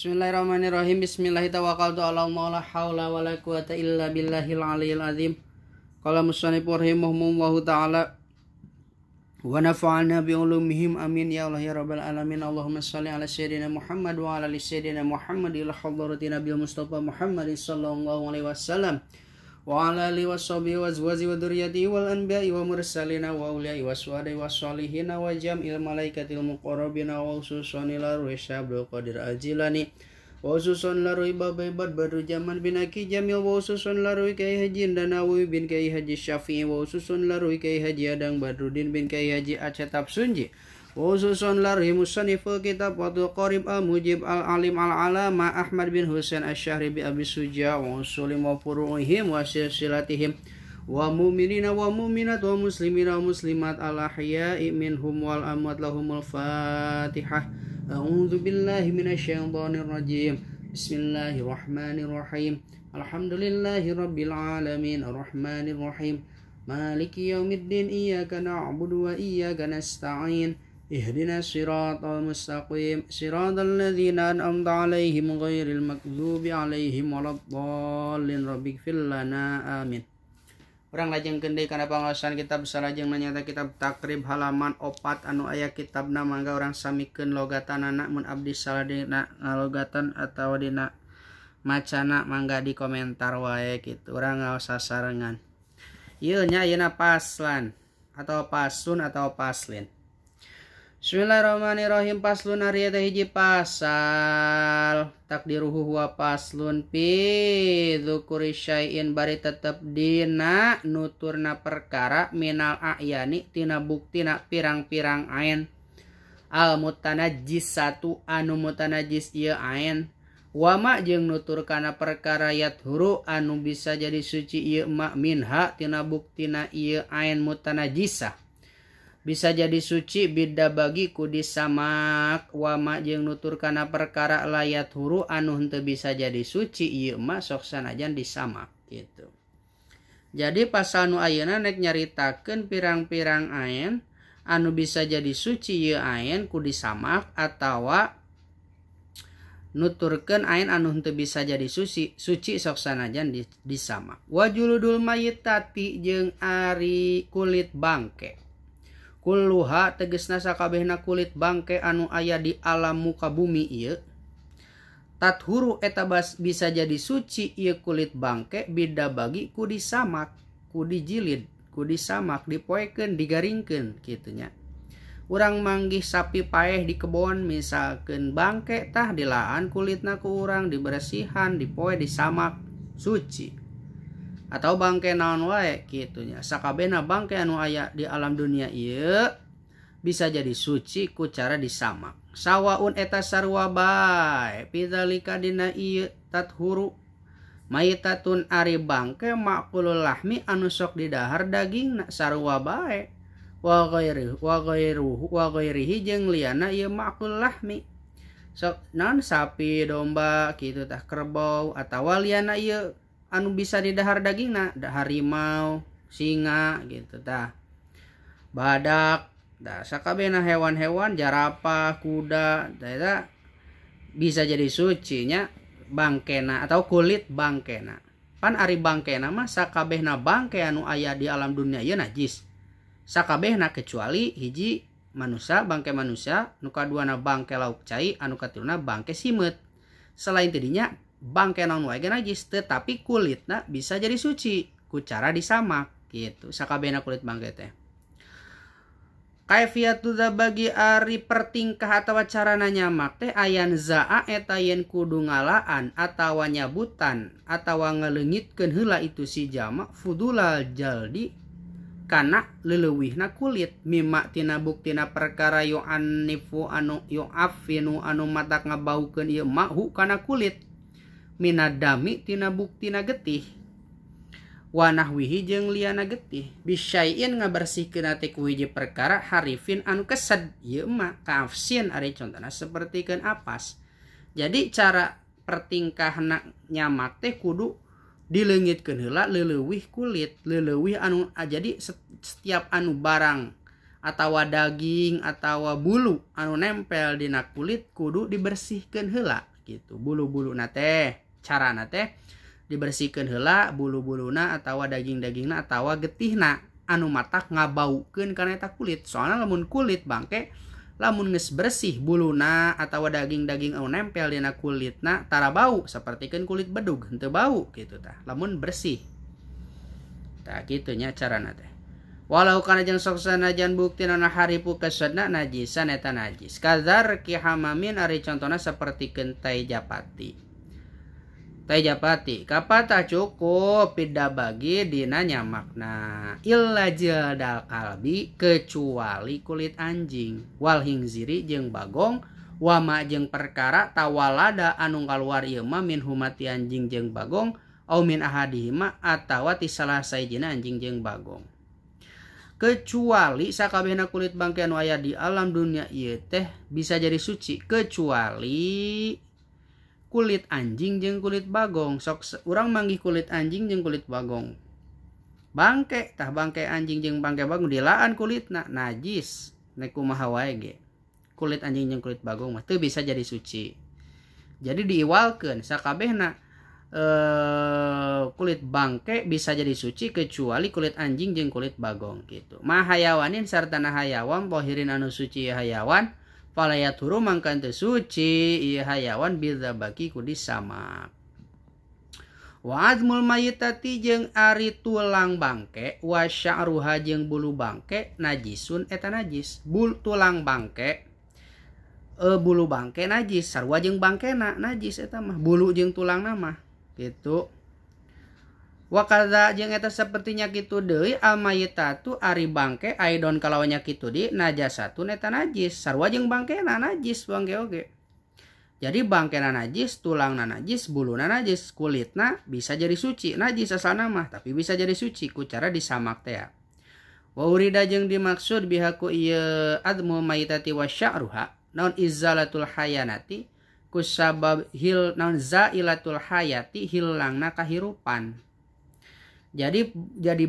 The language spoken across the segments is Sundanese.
Bismillahirrahmanirrahim. Bismillahirrahmanirrahim. Tawakkaltu 'ala Allah, la haula wala quwata illa billahil aliyyil azim. Qala musannif rahimahullahu ta'ala wa nafa'ana bi ulumihim amin ya Allah ya rabbal alamin. Allahumma shalli ala sayyidina Muhammad wa ala ali sayyidina Muhammad ila hadratin Nabi Mustafa Muhammad sallallahu alaihi wasallam wa ala alihi washabihi wa azwaji wa dzurriyyatihi wal anbiya'i wa mursalina wa auliya'i wa suhada'i wa sholihina wa jam'il malaikatil muqarrabina wa ususan ila ruhi Abdul Qadir Al-Jilani wa ususan la ruhi babaibat badru zaman bin Aki Jamil wa ususan la ruhi Kyai Haji Danawi bin Kyai Haji Syafi'i wa ususan la ruhi Kyai Haji Adang Badruddin bin Kyai Haji Aceh Tapsunji wa ususan la ruhi musanniful kitab Fathul Qarib al-Mujib al-Alim al-Alama Ahmad bin Husain Asy-Syahri bi Abi Suja wa usulim wa furu'ihim wa silsilatihim wa mu'minina wa mu'minat wa muslimina wa muslimat al-ahya'i minhum wal amwat lahumul Fatihah. A'udzu billahi minasyaitonir rajim. Bismillahirrahmanirrahim. Alhamdulillahi rabbil alamin arrahmanir rahim maliki yaumiddin iyyaka na'budu wa iyyaka nasta'in ihdinas siratal mustaqim siratal ladzina an'amta 'alaihim ghairil maghdubi 'alaihim waladdallin rabbighfir lana amin. Urang lajengkeun deui kana pangaosan kitab salajeng nanyata kitab takrib halaman 4 anu aya kitabna mangga urang samikeun logatanana mun abdi salah dina ngalogatan atawa dina macana mangga di komentar wae kitu. Urang ngaos sasarengan. Ieu nya ayeuna paslan atau pasun atau paslin. Bismillahirrahmanirrahim. Paslun ari eta hiji pasal takdiruhu huwa paslun fi dzukuri syai'in bari tetep dina nuturna perkara minal a'yani tina buktina pirang-pirang ain al mutanajjisatu anu mutanajjis ieu ain wama jeung nutur kana perkara yathuru anu bisa jadi suci ieu ma minha tina buktina ieu ain mutanajjisah bisa jadi suci bida bagi kudi samak wama jeung nutur kana perkara layat huru anu henteu bisa jadi suci ieu mah sok sanajan disamak gitu. Jadi pasal nu ayeuna nek nyaritakeun pirang-pirang ain anu bisa jadi suci ieu ain kudi samak atawa nuturkeun ain anu henteu bisa jadi suci sok sanajan disamak. Wa juludul mayyitati jeung ari kulit bangke. Kulluha tegesna sakabehna kulit bangke anu aya di alam muka bumi ieu tathuru eta bisa jadi suci ieu kulit bangke bida bagi ku disamak ku dijilid ku disamak dipoekeun digaringkeun kitu nya. Urang manggih sapi paeh di kebon misalkeun bangke tah dilaan kulitna ku urang diberesihan dipoe disamak suci. Atau bangke naon wae kitu nya. Sakabehna bangke anu aya di alam dunia ieu bisa jadi suci ku cara disamak. Sawaun eta sarua bae pidzalika dina ieu tathuru mayitatun ari bangke maqulul lahmi anu sok didahar dagingna sarua bae wa ghairihi jeung liana ieu maqul lahmi sok naon sapi domba kitu tah kerbau atawa liana ieu anu bisa didahar dagingna harimau singa gitu tah badak tah sakabehna hewan-hewan jarapah kuda tah bisa jadi suci nya bangkena atau kulit bangkena pan ari bangkena mah sakabehna bangke anu aya di alam dunia ieu najis sakabehna kecuali hiji manusia bangke manusia nu kaduana bangke lauk cai anu katiluna bangke simeut selain tidinya bangke naon wae najis tetapi kulitna bisa jadi suci ku cara disamak gitu sakabehna kulit bangke teh. Kaifiyatu bagi ari pertingkah atawa carana nyamak teh ayan zaa eta yen kudu ngalaan atawa nyabutan atawa ngaleungitkeun heula itu si jama fudulal jaldi kana leuwihna kulit mimma tina buktina perkara yu anifu anu yu afinu anu matak ngabaukeun ieu mahu kana kulit minadami tina buktina getih wa nahwihi jeung liana getih bisyai'in ngabersihkeun ate ku hiji perkara harifin anu kesed ieu mah kaafsin ari contona sapertikeun apas. Jadi cara pertingkahna nyamak teh kudu dileungitkeun heula leuleuwih kulit leuleuwih anu jadi setiap anu barang atawa daging atawa bulu anu nempel dina kulit kudu dibersihkeun heula gitu. Bulu-buluna teh carana teh dibersihkeun heula bulu-buluna atawa daging-dagingna atawa getihna anu matak ngabaukeun kana eta kulit. Soalna lamun kulit bangke lamun geus bersih buluna atawa daging-daging anu nempel dina kulitna tara bau sapertikeun kulit bedug henteu bau kitu tah lamun bersih. Tah kitu nya carana teh. Walau kana jeung sok sanajan buktina haripu kesedna najisan eta najis. Kadzar ki hamamin ari contona sapertikeun tai japati. Tai japati kapata cukup pida bagi dina nyamakna illa jaldal kalbi kecuali kulit anjing wal hingziri jeung bagong wama jeung perkara tawalada anu kaluar ieu mah min humati anjing jeung bagong au min ahadihima atawa ti salah saejina anjing jeung bagong. Kecuali sakabehna kulit bangke anu aya di alam dunia ieu teh bisa jadi suci kecuali kulit anjing jeung kulit bagong. Sok urang manggih kulit anjing jeung kulit bagong. Bangke tah bangke anjing jeung bangke bagong dilaan kulitna najis. Nek kumaha wae ge. Kulit anjing jeung kulit bagong mah teu bisa jadi suci. Jadi diiwalkeun sakabehna kulit bangke bisa jadi suci kecuali kulit anjing jeung kulit bagong gitu. Ma hayawanin sartana hayawan pohirin anu suci hayawan falayaturu mangkan teu suci ieu hayawan bidzabaki ku disamak. Wa azmul mayitati jeung ari tulang bangke wa sya'ruha jeung bulu bangke najisun eta najis. Tulang bangke bulu bangke najis sarua jeung bangkena najis eta mah bulu jeung tulangna mah gitu. Wa kadza jeung eta sapertinya kitu deui al mayitatu ari bangke aidon kalawanya kitu di najasatun eta najis sarua jeung bangkena najis bangke oge. Jadi bangkena najis, tulangna najis, buluna najis, kulitna bisa jadi suci najis asalna mah tapi bisa jadi suci ku cara disamak teh. Wa urida jeung dimaksud bihaku ieu admu mayitati wa sya'ruha naon izalatul hayanati kusabab naon zailatul hayati hilangna kahirupan. Jadi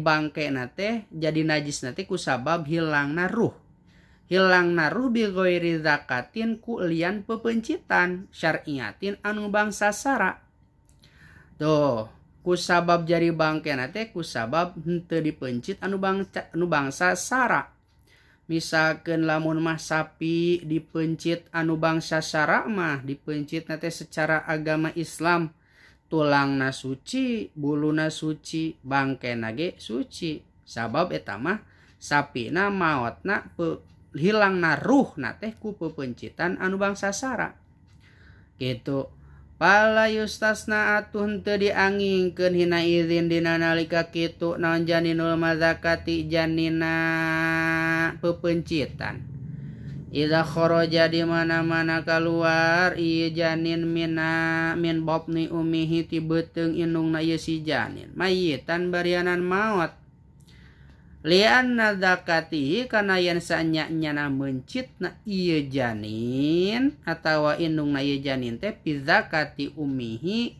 bangke nate jadi najis nate kusabab hilangna ruh. Hilangna ruh bi ghairi zakatin ku lian pepencitan syar'iyatin anu bangsa sara. Tuh, kusabab jadi bangke nate kusabab henteu dipencit anu bangsa sara. Misalkan lamun mah sapi dipencit anu bangsa sara mah dipencit nate secara agama Islam tulangna suci buluna suci bangkena ge suci sabab eta mah sapina maotna hilangna ruh nate ku pepencitan anu bangsa sara gitu. Pala yustasna atuh henteu diangingkeun hina izin dina nalika kitu naon janinul mazakati janina pepencitan. Idza kharaja di mana-mana keluar ieu janin min babni ummihi ti beuteung indungna ieu si janin mayitan barianan maot. Lianna zakati kana yen sanya-nyana mencitna ieu janin atawa indungna ieu janin teh fi zakati ummihi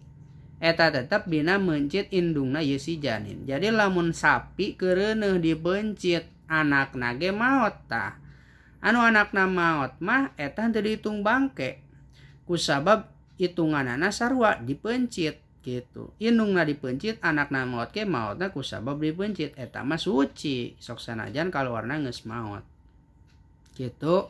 eta tetep dina mencit indungna ieu si janin. Jadi lamun sapi keureuneuh dipencit anakna ge maot tah. Anu anakna maot mah eta henteu dihitung bangke. Kusabab hitunganana sarua dipencit gitu. Indungna dipencit anakna maot ke maotna kusabab dipencit eta mah suci sok sanajan kaluarna geus maot gitu.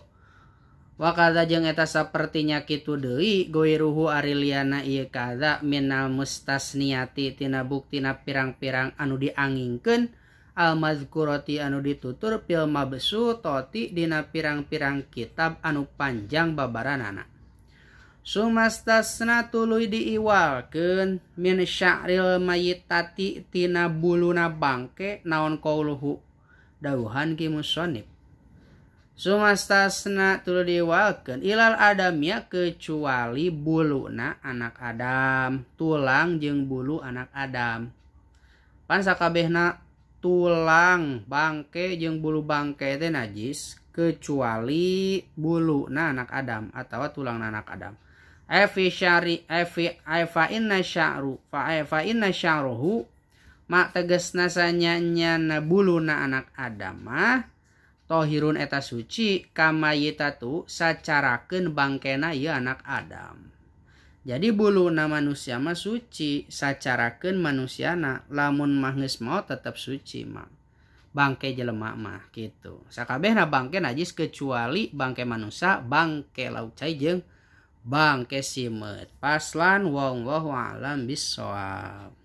Wa kadza jeung eta sapertinya kitu deui goiruhu ari liana ieu kadza minal mustasniyati tina buktina pirang-pirang anu diangingkeun al mazkurati anu ditutur fil mabsutoti dina pirang-pirang kitab anu panjang babaranana. Sumastasna tuluy diiwalkeun min sya'ril mayitati tina buluna bangke naon qauluhu dawuhan ki musannif. Sumastasna tuluy diiwalkeun ilal adamia kecuali buluna anak Adam, tulang jeung bulu anak Adam. Pan sakabehna tulang bangke jeung bulu bangke teh najis kecuali buluna anak Adam atawa tulangna anak Adam. Fa inna sya'ruhu mak tegasna sanyanya buluna anak Adam mah tohirun eta suci kamayitatu sacarakeun bangkena ieu anak Adam. Jadi buluna manusia mah suci, sacarakeun manusiana lamun mah geus maot tetep suci mah. Bangke jelema mah gitu. Sakabehna bangke najis kecuali bangke manusia, bangke lauk cai jeung bangke simet. Paslan wallahu a'lam bissawab.